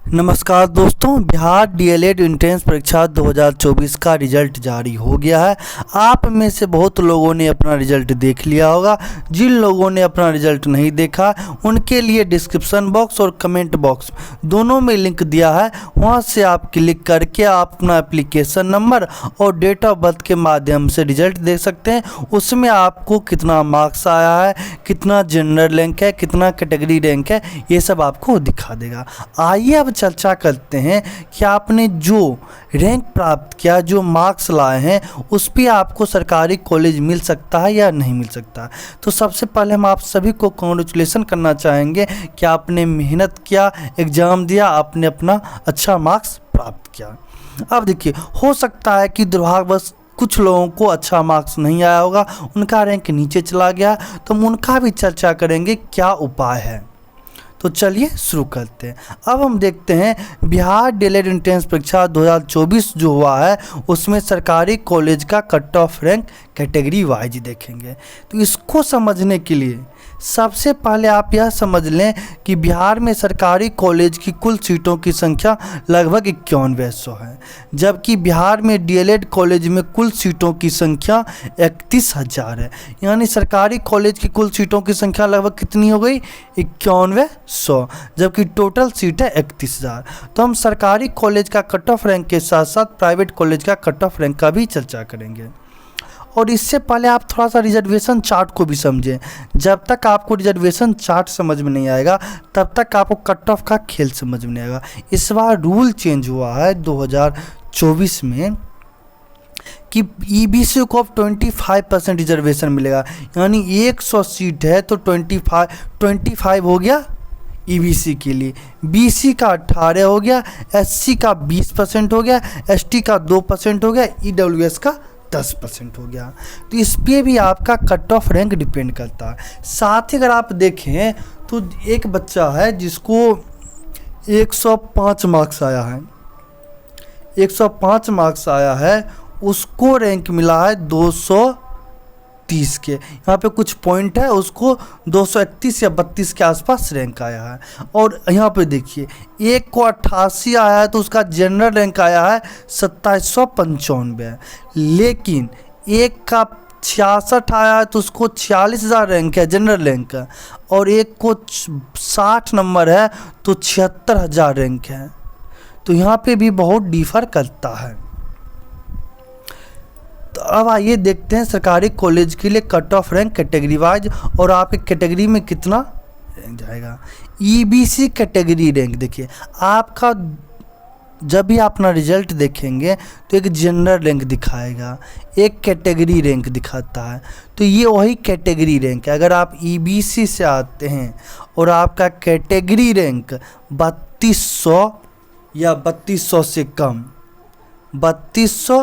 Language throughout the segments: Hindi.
नमस्कार दोस्तों, बिहार डीएलएड एंट्रेंस परीक्षा 2024 का रिजल्ट जारी हो गया है। आप में से बहुत लोगों ने अपना रिजल्ट देख लिया होगा। जिन लोगों ने अपना रिजल्ट नहीं देखा उनके लिए डिस्क्रिप्शन बॉक्स और कमेंट बॉक्स दोनों में लिंक दिया है। वहां से आप क्लिक करके आप अपना एप्लीकेशन नंबर और डेट ऑफ बर्थ के माध्यम से रिजल्ट देख सकते हैं। उसमें आपको कितना मार्क्स आया है, कितना जनरल रैंक है, कितना कैटेगरी रैंक है, ये सब आपको दिखा देगा। आइए अब चर्चा करते हैं कि आपने जो रैंक प्राप्त किया, जो मार्क्स लाए हैं, उस पर आपको सरकारी कॉलेज मिल सकता है या नहीं मिल सकता। तो सबसे पहले हम आप सभी को कॉन्ग्रेचुलेसन करना चाहेंगे कि आपने मेहनत किया, एग्ज़ाम दिया, आपने अपना अच्छा मार्क्स प्राप्त किया। अब देखिए, हो सकता है कि दुर्भाग्यवश कुछ लोगों को अच्छा मार्क्स नहीं आया होगा, उनका रैंक नीचे चला गया, तो हम उनका भी चर्चा करेंगे क्या उपाय है। तो चलिए शुरू करते हैं। अब हम देखते हैं बिहार डीएलएड एंट्रेंस परीक्षा 2024 जो हुआ है उसमें सरकारी कॉलेज का cut off rank category wise देखेंगे। तो इसको समझने के लिए सबसे पहले आप यह समझ लें कि बिहार में सरकारी कॉलेज की कुल सीटों की संख्या लगभग 5100 है, जबकि बिहार में डीएलएड कॉलेज में कुल सीटों की संख्या 31,000 है। यानी सरकारी कॉलेज की कुल सीटों की संख्या लगभग कितनी हो गई? 5100, जबकि टोटल सीट है 31,000। तो हम सरकारी कॉलेज का कट ऑफ रैंक के साथ साथ प्राइवेट कॉलेज का कट ऑफ रैंक का भी चर्चा करेंगे। और इससे पहले आप थोड़ा सा रिजर्वेशन चार्ट को भी समझें। जब तक आपको रिजर्वेशन चार्ट समझ में नहीं आएगा तब तक आपको कट ऑफ का खेल समझ में नहीं आएगा। इस बार रूल चेंज हुआ है 2024 में कि ईबीसी को अब 25% रिजर्वेशन मिलेगा। यानी 100 सीट है तो 25 हो गया ईबीसी के लिए, बीसी का 18 हो गया, एससी का 20% हो गया, एसटी का 2% हो गया, ईडब्ल्यूएस का 10% हो गया। तो इस पर भी आपका कट ऑफ रैंक डिपेंड करता है। साथ ही अगर आप देखें तो एक बच्चा है जिसको 105 मार्क्स आया है, 105 मार्क्स आया है, उसको रैंक मिला है 230 के। यहाँ पे कुछ पॉइंट है, उसको 231 या 32 के आसपास रैंक आया है। और यहाँ पे देखिए, एक को 88 आया है तो उसका जनरल रैंक आया है 2795, लेकिन एक का 66 आया है तो उसको 46,000 रैंक है जनरल रैंक का, और एक को 60 नंबर है तो 76,000 रैंक है। तो यहाँ पे भी बहुत डिफर करता है। तो अब आइए देखते हैं सरकारी कॉलेज के लिए cut off rank category wise और आपके कैटेगरी में कितना रैंक जाएगा। ईबीसी कैटेगरी रैंक देखिए, आपका जब भी आप अपना रिजल्ट देखेंगे तो एक जनरल रैंक दिखाएगा, एक कैटेगरी रैंक दिखाता है। तो ये वही कैटेगरी रैंक है। अगर आप ईबीसी से आते हैं और आपका कैटेगरी रैंक 3200 या 3200 से कम, 3200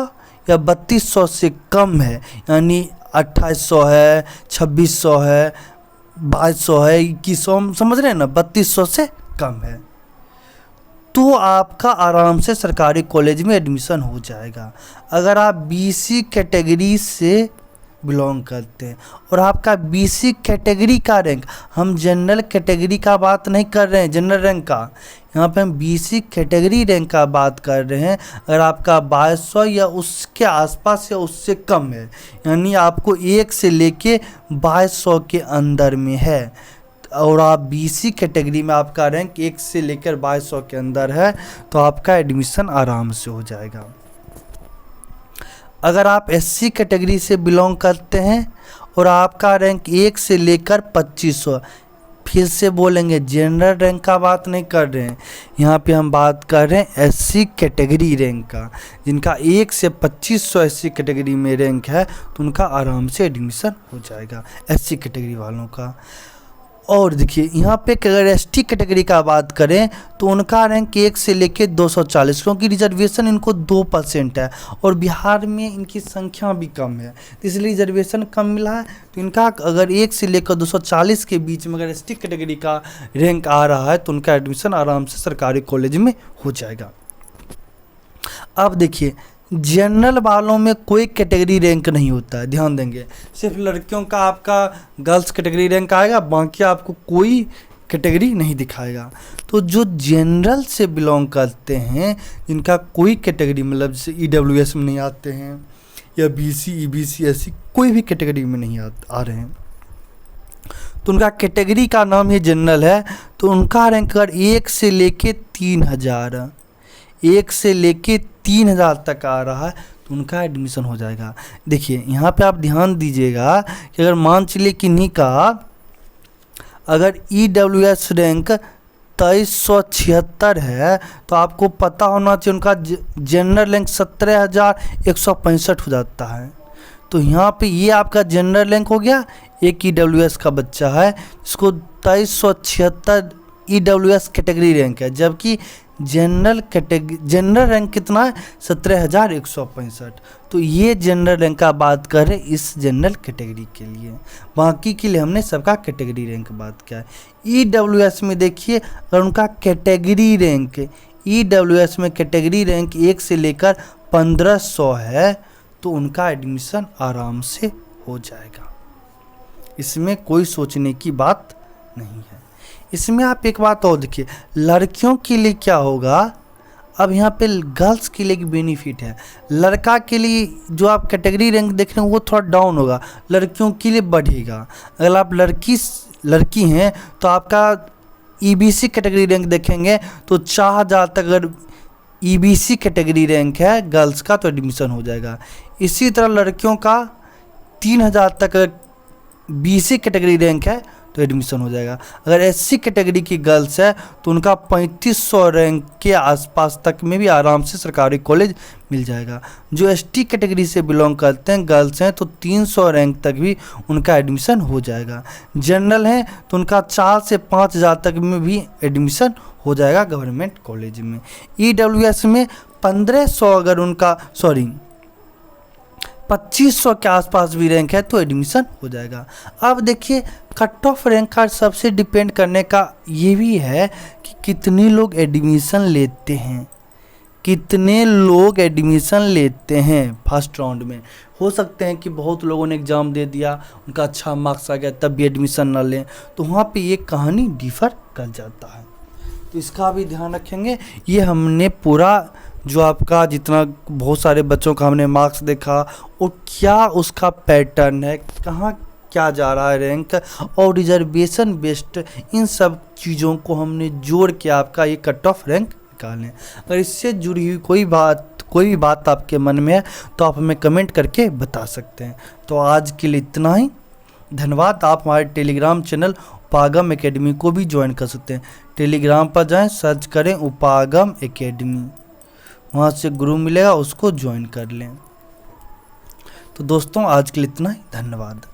या 3200 से कम है, यानी 2800 है, 2600 है, 2200 है, 2100, समझ रहे हैं ना, 3200 से कम है, तो आपका आराम से सरकारी कॉलेज में एडमिशन हो जाएगा। अगर आप बीसी कैटेगरी से बिलोंग करते हैं और आपका बीसी कैटेगरी का रैंक, हम जनरल कैटेगरी का बात नहीं कर रहे हैं, जनरल रैंक का, यहाँ पे हम बीसी कैटेगरी रैंक का बात कर रहे हैं। अगर आपका 2200 या उसके आसपास या उससे कम है, यानी आपको 1 से लेके 2200 के अंदर में है, और आप बीसी कैटेगरी में आपका रैंक 1 से लेकर 2200 के अंदर है, तो आपका एडमिशन आराम से हो जाएगा। अगर आप एससी कैटेगरी से बिलोंग करते हैं और आपका रैंक 1 से लेकर 2500, फिर से बोलेंगे जनरल रैंक का बात नहीं कर रहे हैं, यहाँ पे हम बात कर रहे हैं एससी कैटेगरी रैंक का। जिनका 1 से 2500 एससी कैटेगरी में रैंक है तो उनका आराम से एडमिशन हो जाएगा, एससी कैटेगरी वालों का। और देखिए, यहाँ पे अगर एसटी कैटेगरी का बात करें तो उनका रैंक 1 से लेके 240, क्योंकि रिजर्वेशन इनको 2% है और बिहार में इनकी संख्या भी कम है, तो इसलिए रिजर्वेशन कम मिला है। तो इनका अगर 1 से लेकर 240 के बीच में अगर एसटी कैटेगरी का रैंक आ रहा है तो उनका एडमिशन आराम से सरकारी कॉलेज में हो जाएगा। अब देखिए, जनरल वालों में कोई कैटेगरी रैंक नहीं होता है, ध्यान देंगे। सिर्फ लड़कियों का आपका गर्ल्स कैटेगरी रैंक आएगा, बाकी आपको कोई कैटेगरी नहीं दिखाएगा। तो जो जनरल से बिलोंग करते हैं, जिनका कोई कैटेगरी मतलब जैसे EWS में नहीं आते हैं या BC EBC SC कोई भी कैटेगरी में नहीं आ रहे हैं, तो उनका कैटेगरी का नाम ही जनरल है। तो उनका रैंक अगर 1 से लेके 3000 तक आ रहा है तो उनका एडमिशन हो जाएगा। देखिए यहाँ पे आप ध्यान दीजिएगा कि अगर मान चलिए किन्हीं का अगर EWS रैंक 2376 है तो आपको पता होना चाहिए उनका जनरल रैंक 17,165 हो जाता है। तो यहाँ पे ये आपका जनरल रैंक हो गया। एक EWS का बच्चा है जिसको 2376 EWS कैटेगरी रैंक है, जबकि जनरल रैंक कितना है 17,165। तो ये जनरल रैंक का बात कर रहे इस जनरल कैटेगरी के लिए, बाकी के लिए हमने सबका कैटेगरी रैंक बात किया है। EWS में देखिए अगर उनका कैटेगरी रैंक EWS में कैटेगरी रैंक 1 से लेकर 1500 है तो उनका एडमिशन आराम से हो जाएगा, इसमें कोई सोचने की बात नहीं है। इसमें आप एक बात और देखिए, लड़कियों के लिए क्या होगा, अब यहाँ पे गर्ल्स के लिए एक बेनिफिट है। लड़का के लिए जो आप कैटेगरी रैंक देख रहे हैं वो थोड़ा डाउन होगा, लड़कियों के लिए बढ़ेगा। अगर आप लड़की हैं तो आपका EBC कैटेगरी रैंक देखेंगे तो 4000 तक अगर EBC कैटेगरी रैंक है गर्ल्स का तो एडमिशन हो जाएगा। इसी तरह लड़कियों का 3000 तक अगर BC कैटेगरी रैंक है तो एडमिशन हो जाएगा। अगर SC कैटेगरी की गर्ल्स है तो उनका 3500 रैंक के आसपास तक में भी आराम से सरकारी कॉलेज मिल जाएगा। जो ST कैटेगरी से बिलोंग करते हैं गर्ल्स हैं तो 300 रैंक तक भी उनका एडमिशन हो जाएगा। जनरल हैं तो उनका 4 से 5000 तक में भी एडमिशन हो जाएगा गवर्नमेंट कॉलेज में। EWS में 1500 अगर उनका 2500 के आसपास भी रैंक है तो एडमिशन हो जाएगा। अब देखिए कट ऑफ रैंक का सबसे डिपेंड करने का ये भी है कि कितने लोग एडमिशन लेते हैं फर्स्ट राउंड में। हो सकते हैं कि बहुत लोगों ने एग्ज़ाम दे दिया, उनका अच्छा मार्क्स आ गया तब भी एडमिशन ना लें, तो वहाँ पे ये कहानी डिफ़र कर जाता है। तो इसका भी ध्यान रखेंगे। ये हमने पूरा जो आपका जितना बहुत सारे बच्चों का हमने मार्क्स देखा और क्या उसका पैटर्न है, कहाँ क्या जा रहा है रैंक और रिजर्वेशन बेस्ड, इन सब चीज़ों को हमने जोड़ के आपका ये कट ऑफ रैंक निकालें। अगर इससे जुड़ी हुई कोई भी बात आपके मन में है तो आप हमें कमेंट करके बता सकते हैं। तो आज के लिए इतना ही, धन्यवाद। आप हमारे टेलीग्राम चैनल उपागम एकेडमी को भी ज्वाइन कर सकते हैं। टेलीग्राम पर जाएं, सर्च करें उपागम एकेडमी, वहाँ से ग्रुप मिलेगा, उसको ज्वाइन कर लें। तो दोस्तों आज के लिए इतना ही, धन्यवाद।